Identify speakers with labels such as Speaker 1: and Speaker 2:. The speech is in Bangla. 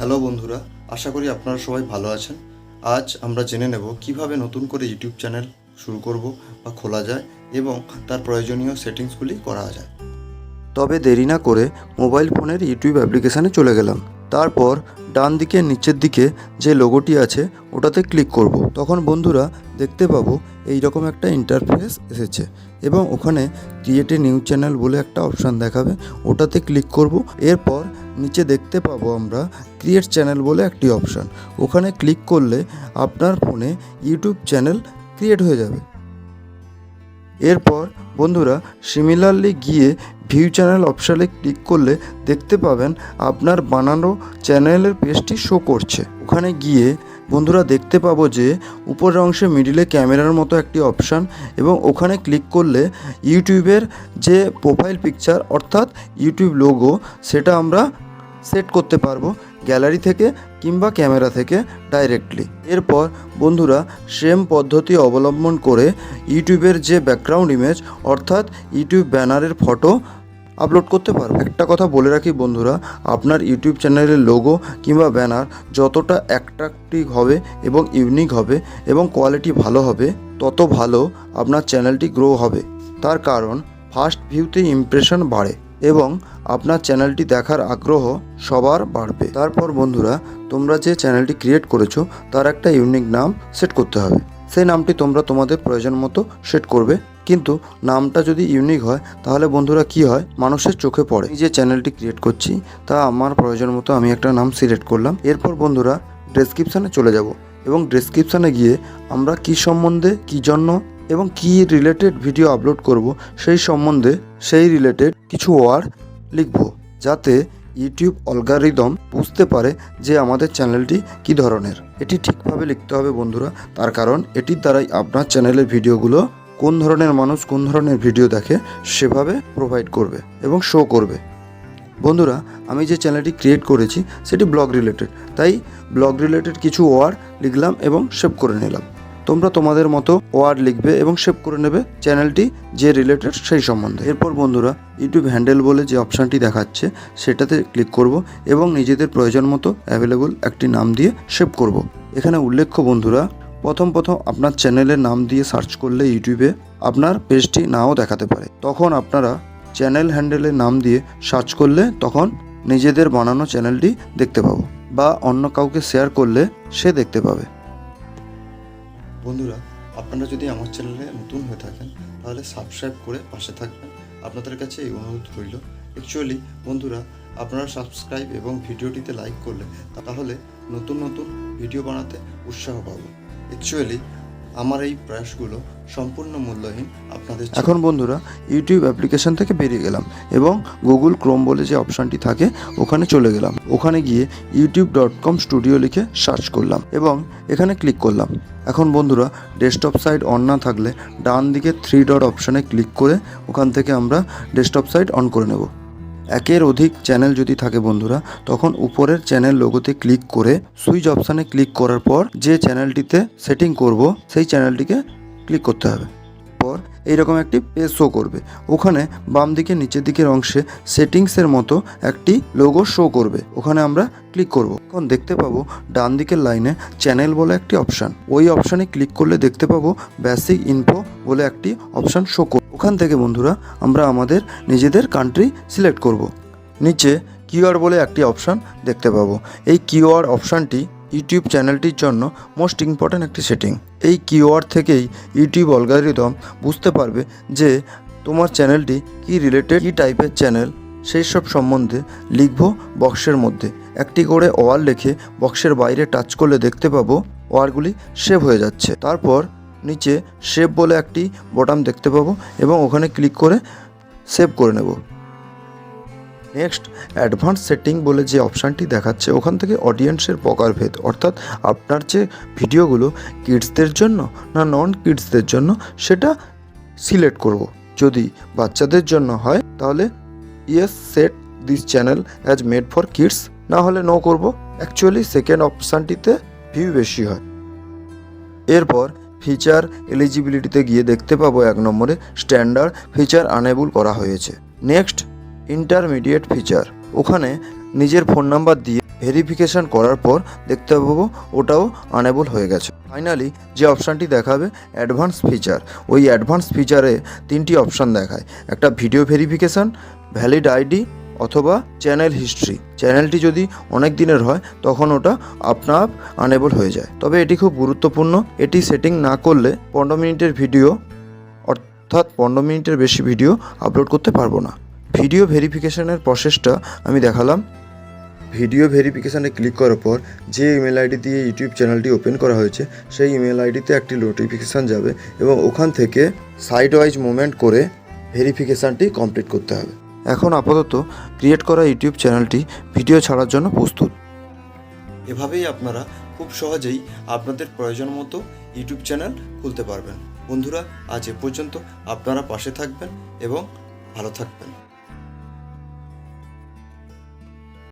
Speaker 1: হ্যালো বন্ধুরা, আশা করি আপনারা সবাই ভালো আছেন। আজ আমরা জেনে নেব কিভাবে নতুন করে ইউটিউব চ্যানেল শুরু করব বা খোলা যায় এবং তার প্রয়োজনীয় সেটিংসগুলি করা যায়। তবে দেরি না করে মোবাইল ফোনের ইউটিউব অ্যাপ্লিকেশানে চলে গেলাম। তারপর ডান দিকে নিচের দিকে যে লোগোটি আছে ওটাতে ক্লিক করব। তখন বন্ধুরা দেখতে পাবো এইরকম একটা ইন্টারফেস এসেছে এবং ওখানে ক্রিয়েট এ নিউ চ্যানেল বলে একটা অপশান দেখাবে, ওটাতে ক্লিক করব। এরপর নিচে দেখতে পাবো আমরা ক্রিয়েট চ্যানেল বলে একটি অপশান, ওখানে ক্লিক করলে আপনার ফোনে ইউটিউব চ্যানেল ক্রিয়েট হয়ে যাবে। এরপর বন্ধুরা সিমিলারলি গিয়ে ভিউ চ্যানেল অপশানে ক্লিক করলে দেখতে পাবেন আপনার বানানো চ্যানেলের পেজটি শো করছে। ওখানে গিয়ে বন্ধুরা দেখতে পাবো যে উপরের অংশে মিডিলে ক্যামেরার মতো একটি অপশান এবং ওখানে ক্লিক করলে ইউটিউবের যে প্রোফাইল পিকচার অর্থাৎ ইউটিউব লোগো সেটা আমরা সেট করতে পারবো গ্যালারি থেকে কিংবা ক্যামেরা থেকে ডাইরেক্টলি। এরপর বন্ধুরা সেম পদ্ধতি অবলম্বন করে ইউটিউবের যে ব্যাকগ্রাউন্ড ইমেজ অর্থাৎ ইউটিউব ব্যানারের ফটো আপলোড করতে পারবো। একটা কথা বলে রাখি বন্ধুরা, আপনার ইউটিউব চ্যানেলের লোগো কিংবা ব্যানার যতটা অ্যাট্রাকটিভ হবে এবং ইউনিক হবে এবং কোয়ালিটি ভালো হবে তত ভালো আপনার চ্যানেলটি গ্রো হবে। তার কারণ ফার্স্ট ভিউতে ইমপ্রেশন বাড়ে এবং আপনার চ্যানেলটি দেখার আগ্রহ সবার বাড়বে। তারপর বন্ধুরা তোমরা যে চ্যানেলটি ক্রিয়েট করেছো তার একটা ইউনিক নাম সেট করতে হবে। সেই নামটি তোমরা তোমাদের প্রয়োজন মতো সেট করবে, কিন্তু নামটা যদি ইউনিক হয় তাহলে বন্ধুরা কি হয়, মানুষের চোখে পড়ে। এই যে চ্যানেলটি ক্রিয়েট করছি তা আমার প্রয়োজন মতো আমি একটা নাম সিলেক্ট করলাম। এরপর বন্ধুরা ডেসক্রিপশানে চলে যাব এবং ডেসক্রিপশানে গিয়ে আমরা কী সম্বন্ধে, কী জন্য এবং কী রিলেটেড ভিডিও আপলোড করব সেই সম্বন্ধে সেই রিলেটেড কিছু ওয়ার্ড লিখব, যাতে ইউটিউব অ্যালগরিদম বুঝতে পারে যে আমাদের চ্যানেলটি কী ধরনের। এটি ঠিকভাবে লিখতে হবে বন্ধুরা, তার কারণ এটির দ্বারাই আপনার চ্যানেলের ভিডিওগুলো কোন ধরনের মানুষ কোন ধরনের ভিডিও দেখে সেভাবে প্রোভাইড করবে এবং শো করবে। বন্ধুরা আমি যে চ্যানেলটি ক্রিয়েট করেছি সেটি ব্লগ রিলেটেড, তাই ব্লগ রিলেটেড কিছু ওয়ার্ড লিখলাম এবং সেভ করে নিলাম। তোমরা তোমাদের মতো ওয়ার্ড লিখবে এবং সেভ করে নেবে চ্যানেলটি যে রিলেটেড সেই সম্বন্ধে। এরপর বন্ধুরা ইউটিউব হ্যান্ডেল বলে যে অপশানটি দেখাচ্ছে সেটাতে ক্লিক করব এবং নিজেদের প্রয়োজন মতো অ্যাভেলেবল একটি নাম দিয়ে সেভ করব। এখানে উল্লেখ্য বন্ধুরা, প্রথম আপনার চ্যানেলের নাম দিয়ে সার্চ করলে ইউটিউবে আপনার পেজটি নাও দেখাতে পারে। তখন আপনারা চ্যানেল হ্যান্ডেলের নাম দিয়ে সার্চ করলে তখন নিজেদের বানানো চ্যানেলটি দেখতে পাবো বা অন্য কাউকে শেয়ার করলে সে দেখতে পাবে। বন্ধুরা আপনারা যদি আমার চ্যানেলে নতুন হয়ে থাকেন তাহলে সাবস্ক্রাইব করে পাশে থাকবেন, আপনাদের কাছে এই অনুরোধ রইল। অ্যাকচুয়ালি বন্ধুরা আপনারা সাবস্ক্রাইব এবং ভিডিওটিতে লাইক করলে তাহলে নতুন নতুন ভিডিও বানাতে উৎসাহ পাবো। অ্যাকচুয়ালি আমার এই প্রয়াসগুলো সম্পূর্ণ মূল্যহীন আপনাদের। এখন বন্ধুরা ইউটিউব অ্যাপ্লিকেশন থেকে বেরিয়ে গেলাম এবং গুগল ক্রোম বলে যে অপশানটি থাকে ওখানে চলে গেলাম। ওখানে গিয়ে youtube.com স্টুডিও লিখে সার্চ করলাম এবং এখানে ক্লিক করলাম। এখন বন্ধুরা ডেস্কটপ সাইট অন না থাকলে ডান দিকে 3 ডট অপশানে ক্লিক করে ওখান থেকে আমরা ডেস্কটপ সাইট অন করে নেব। একের অধিক চ্যানেল যদি থাকে বন্ধুরা তখন উপরের চ্যানেল লোগোতে ক্লিক করে সুইচ অপশানে ক্লিক করার পর যে চ্যানেলটিতে সেটিং করব সেই চ্যানেলটিকে ক্লিক করতে হবে। পর এইরকম একটি পেজ শো করবে, ওখানে বাম দিকে নিচের দিকের অংশে সেটিংসের মতো একটি লোগো শো করবে, ওখানে আমরা ক্লিক করব। এখন দেখতে পাবো ডান দিকের লাইনে চ্যানেল বলে একটি অপশান, ওই অপশানে ক্লিক করলে দেখতে পাবো বেসিক ইনফো বলে একটি অপশান শো করবে। ওখান থেকে বন্ধুরা আমরা আমাদের নিজেদের কান্ট্রি সিলেক্ট করব। নিচে কিওয়ার্ড বলে একটি অপশান দেখতে পাবো, এই কিওয়ার্ড অপশানটি ইউটিউব চ্যানেলটির জন্য মোস্ট ইম্পর্ট্যান্ট একটি সেটিং। এই কিওয়ার্ড থেকেই ইউটিউব অ্যালগরিদম বুঝতে পারবে যে তোমার চ্যানেলটি কী রিলেটেড, কী টাইপের চ্যানেল সেই সব সম্বন্ধে লিখব। বক্সের মধ্যে একটি করে ওয়ার্ড লিখে বক্সের বাইরে টাচ করলে দেখতে পাবো ওয়ার্ডগুলি সেভ হয়ে যাচ্ছে। তারপর নিচে সেভ বলে একটি বটন দেখতে পাবো এবং ওখানে ক্লিক করে সেভ করে নেব। নেক্সট অ্যাডভান্স সেটিং বলে যে অপশানটি দেখাচ্ছে ওখান থেকে অডিয়েন্সের প্রকারভেদ অর্থাৎ আপনার যে ভিডিওগুলো কিডসদের জন্য না নন কিডসদের জন্য সেটা সিলেক্ট করব। যদি বাচ্চাদের জন্য হয় তাহলে yes set this channel as made for kids, না হলে নো করব। অ্যাকচুয়ালি সেকেন্ড অপশানটিতে ভিউ বেশি হয়। এরপর ফিচার এলিজিবিলিটিতে গিয়ে দেখতে পাবো 1 নম্বরে স্ট্যান্ডার্ড ফিচার আনেবল করা হয়েছে। নেক্সট ইন্টারমিডিয়েট ফিচার, ওখানে নিজের ফোন নাম্বার দিয়ে ভেরিফিকেশান করার পর দেখতে পাবো ওটাও আনেবল হয়ে গেছে। ফাইনালি যে অপশানটি দেখাবে অ্যাডভান্স ফিচার, ওই অ্যাডভান্স ফিচারে 3টি অপশান দেখায়, একটা ভিডিও ভেরিফিকেশান, ভ্যালিড আইডি অথবা চ্যানেল হিস্ট্রি। চ্যানেলটি যদি অনেক দিনের হয় তখন ওটা আপনা আনেবল হয়ে যায়। তবে এটি খুব গুরুত্বপূর্ণ, এটি সেটিং না করলে 15 মিনিটের ভিডিও অর্থাৎ 15 মিনিটের বেশি ভিডিও আপলোড করতে পারবো না। ভিডিও ভেরিফিকেশানের প্রসেসটা আমি দেখালাম। ভিডিও ভেরিফিকেশানে ক্লিক করার পর যে ইমেল আইডি দিয়ে ইউটিউব চ্যানেলটি ওপেন করা হয়েছে সেই ইমেল আইডিতে একটি নোটিফিকেশান যাবে এবং ওখান থেকে সাইড ওয়াইজ মুভমেন্ট করে ভেরিফিকেশানটি কমপ্লিট করতে হবে। এখন আপাতত ক্রিয়েট করা ইউটিউব চ্যানেলটি ভিডিও ছাড়ার জন্য প্রস্তুত। এভাবেই আপনারা খুব সহজেই আপনাদের প্রয়োজন মতো ইউটিউব চ্যানেল খুলতে পারবেন। বন্ধুরা, আজ এ পর্যন্ত। আপনারা পাশে থাকবেন এবং ভালো থাকবেন।